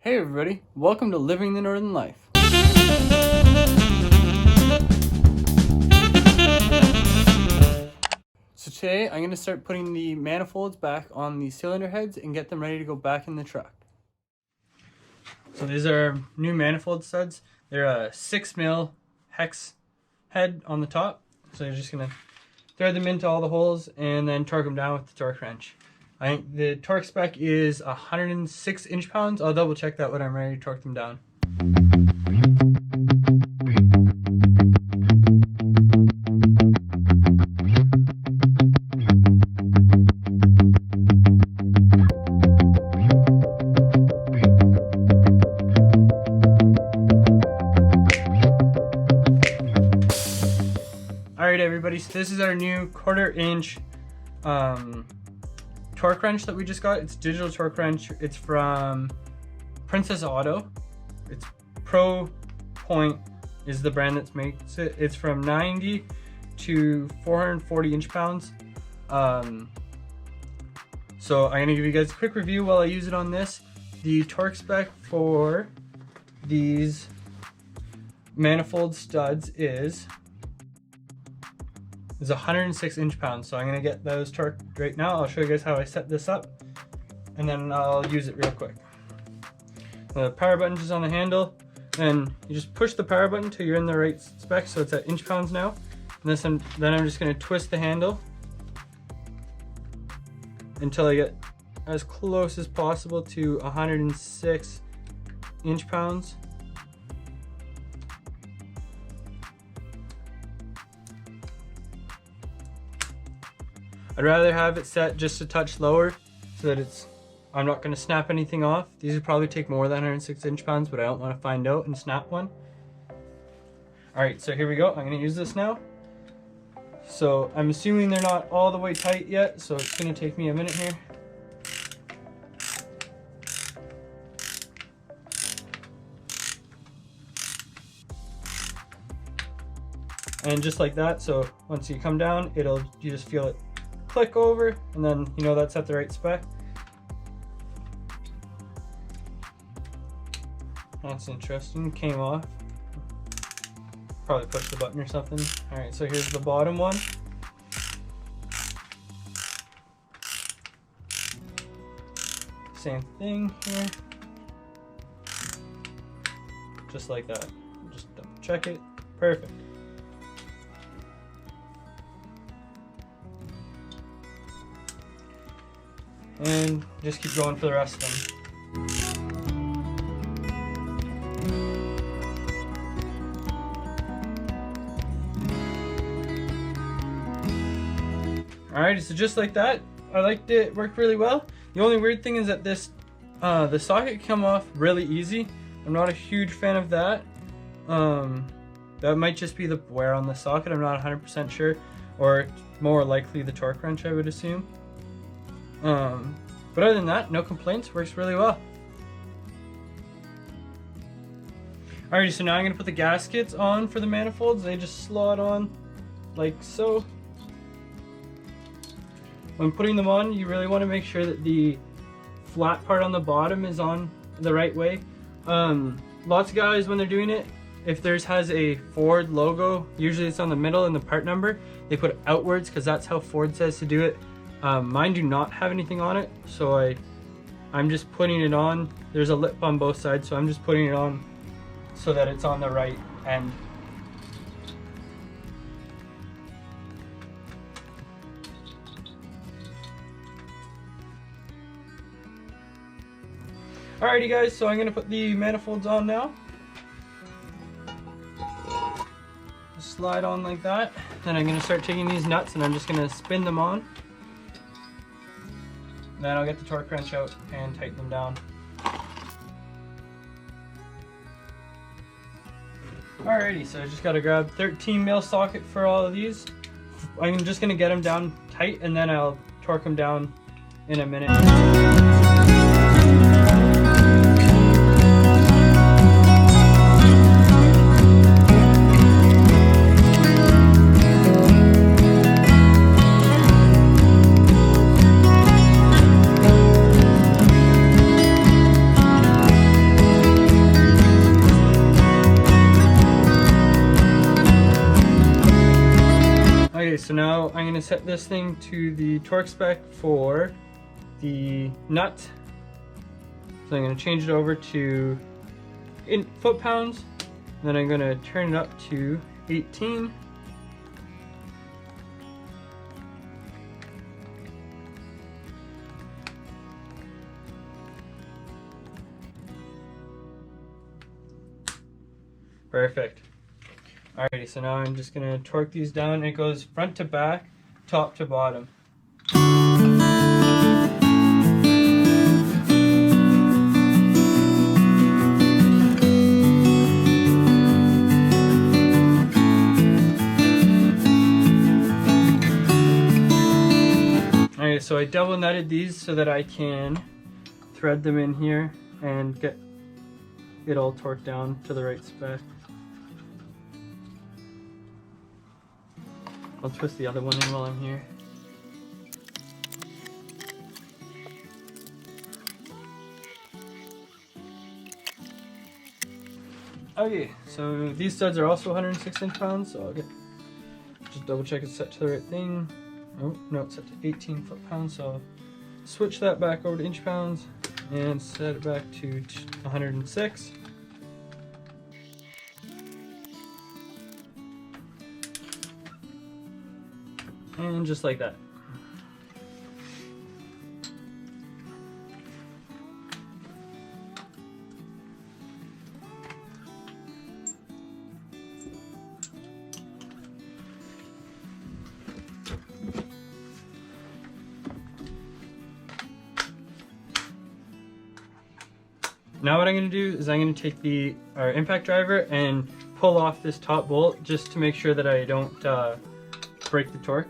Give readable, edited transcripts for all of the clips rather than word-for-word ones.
Hey everybody, welcome to Living the Northern Life. So today I'm going to start putting the manifolds back on the cylinder heads and get them ready to go back in the truck. So these are new manifold studs. They're a 6mm hex head on the top. So you're just going to thread them into all the holes and then torque them down with the torque wrench. I think the torque spec is 106 inch-pounds. I'll double check that when I'm ready to torque them down. Alright everybody, so this is our new 1/4 inch torque wrench that we just got. It's digital torque wrench. It's from Princess Auto. It's Pro Point is the brand that makes it. It's from 90 to 440 inch-pounds. So I'm gonna give you guys a quick review while I use it on this. The torque spec for these manifold studs is 106 inch-pounds. So I'm gonna get those torqued right now. I'll show you guys how I set this up and then I'll use it real quick. The power button is on the handle and you just push the power button till you're in the right spec, so it's at inch-pounds now. And then I'm just gonna twist the handle until I get as close as possible to 106 inch-pounds. I'd rather have it set just a touch lower so that I'm not going to snap anything off. These would probably take more than 106 inch-pounds, but I don't want to find out and snap one. Alright, so here we go. I'm going to use this now. So I'm assuming they're not all the way tight yet, so it's going to take me a minute here. And just like that, so once you come down, you just feel it click over, and then you know that's at the right spec. That's interesting, came off. Probably pushed the button or something. Alright, so here's the bottom one. Same thing here. Just like that. Just double check it. Perfect. And just keep going for the rest of them. Alright, so just like that, I liked it, it worked really well. The only weird thing is that this, the socket came off really easy. I'm not a huge fan of that. That might just be the wear on the socket, I'm not 100% sure. Or more likely the torque wrench, I would assume. But other than that, no complaints, works really well. Alrighty, so now I'm going to put the gaskets on for the manifolds. They just slot on like so. When putting them on, you really want to make sure that the flat part on the bottom is on the right way. Lots of guys, when they're doing it, if theirs has a Ford logo, usually it's on the middle and the part number, they put it outwards because that's how Ford says to do it. Mine do not have anything on it, so I'm just putting it on. There's a lip on both sides, so I'm just putting it on so that it's on the right end. Alrighty guys, so I'm going to put the manifolds on now. Just slide on like that. Then I'm going to start taking these nuts and I'm just going to spin them on. Then I'll get the torque wrench out and tighten them down. Alrighty, so I just got to grab 13mm socket for all of these. I'm just going to get them down tight and then I'll torque them down in a minute. gonna set this thing to the torque spec for the nut. So I'm gonna change it over to in foot-pounds, and then I'm gonna turn it up to 18. Perfect. Alrighty, so now I'm just gonna torque these down. It goes front to back, top to bottom. Alright, so I double nutted these so that I can thread them in here and get it all torqued down to the right spec. I'll twist the other one in while I'm here. Okay, so these studs are also 106 inch-pounds, so I'll just double check it's set to the right thing. Oh, no, it's set to 18 foot-pounds, so I'll switch that back over to inch-pounds and set it back to 106. And just like that. Now what I'm going to do is I'm going to take our impact driver and pull off this top bolt just to make sure that I don't break the torque.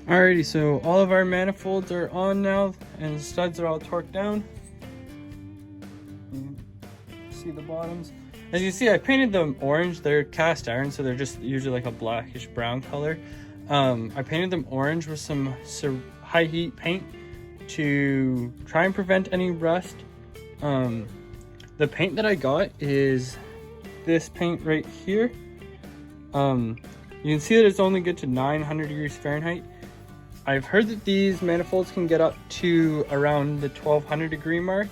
Alrighty, so all of our manifolds are on now and the studs are all torqued down. See the bottoms. As you see, I painted them orange. They're cast iron, so they're just usually like a blackish brown color. I painted them orange with some high heat paint to try and prevent any rust. The paint that I got is this paint right here. You can see that it's only good to 900 degrees Fahrenheit. I've heard that these manifolds can get up to around the 1200 degree mark.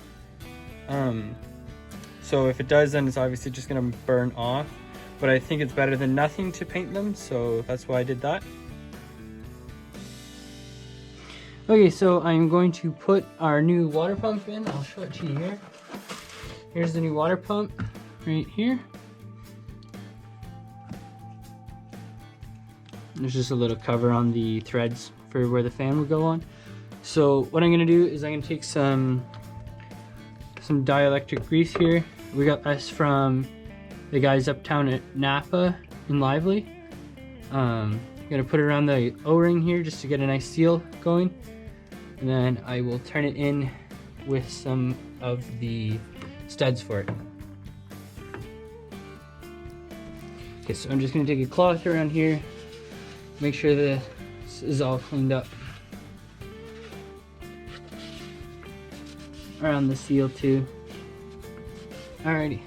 So if it does, then it's obviously just gonna burn off. But I think it's better than nothing to paint them, so that's why I did that. Okay, so I'm going to put our new water pump in. I'll show it to you here. Here's the new water pump right here. There's just a little cover on the threads for where the fan would go on. So what I'm gonna do is I'm gonna take some dielectric grease here. We got this from the guys uptown at Napa in Lively. I'm gonna put it around the O-ring here just to get a nice seal going. And then I will turn it in with some of the studs for it. Okay, so I'm just gonna take a cloth around here, make sure this is all cleaned up. Around the seal too. Alrighty.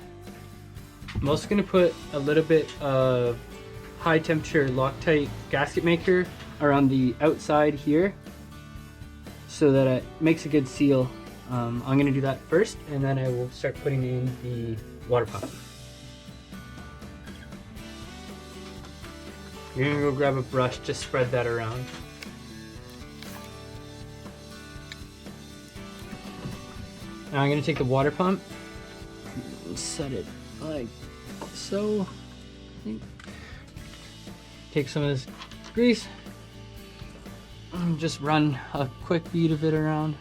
I'm also gonna put a little bit of high temperature Loctite gasket maker around the outside here so that it makes a good seal. I'm gonna do that first and then I will start putting in the water pump. You're gonna go grab a brush to spread that around. Now I'm gonna take the water pump and set it like so. think. Take some of this grease and just run a quick bead of it around.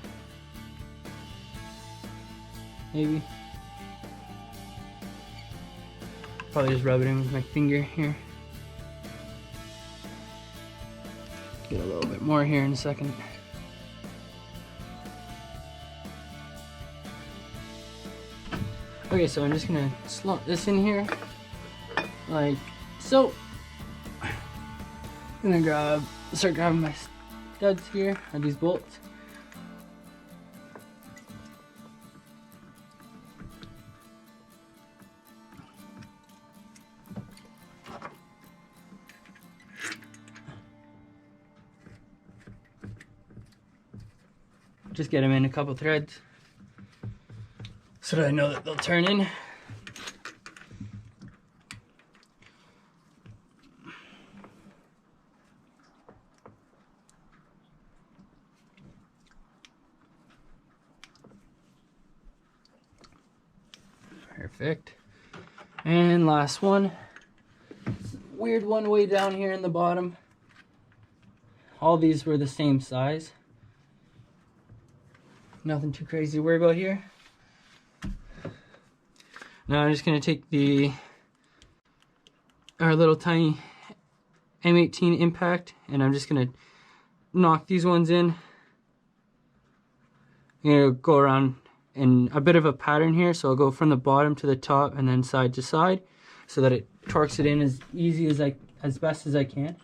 Maybe. Probably just rub it in with my finger here. Get a little bit more here in a second. Okay, so I'm just gonna slot this in here, like so. I'm gonna start grabbing my studs here, or these bolts. Just get them in a couple threads so that I know that they'll turn in. Perfect. And last one. Weird one way down here in the bottom. All these were the same size. Nothing too crazy to worry about here. Now I'm just going to take our little tiny M18 impact, and I'm just going to knock these ones in. I'm going to go around in a bit of a pattern here, so I'll go from the bottom to the top and then side to side, so that it torques it in as easy as best as I can.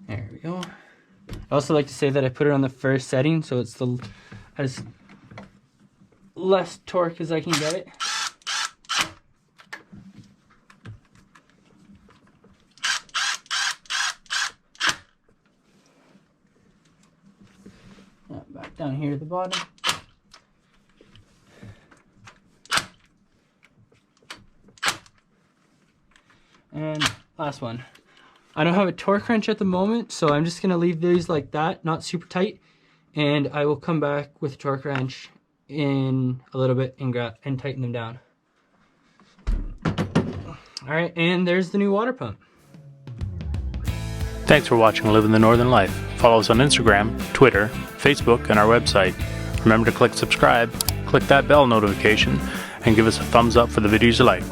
There we go. I also like to say that I put it on the first setting, so it's as less torque as I can get it. Back down here to the bottom. And last one. I don't have a torque wrench at the moment, so I'm just going to leave these like that, not super tight, and I will come back with a torque wrench in a little bit and tighten them down. Alright, and there's the new water pump. Thanks for watching Living the Northern Life. Follow us on Instagram, Twitter, Facebook, and our website. Remember to click subscribe, click that bell notification, and give us a thumbs up for the videos you like.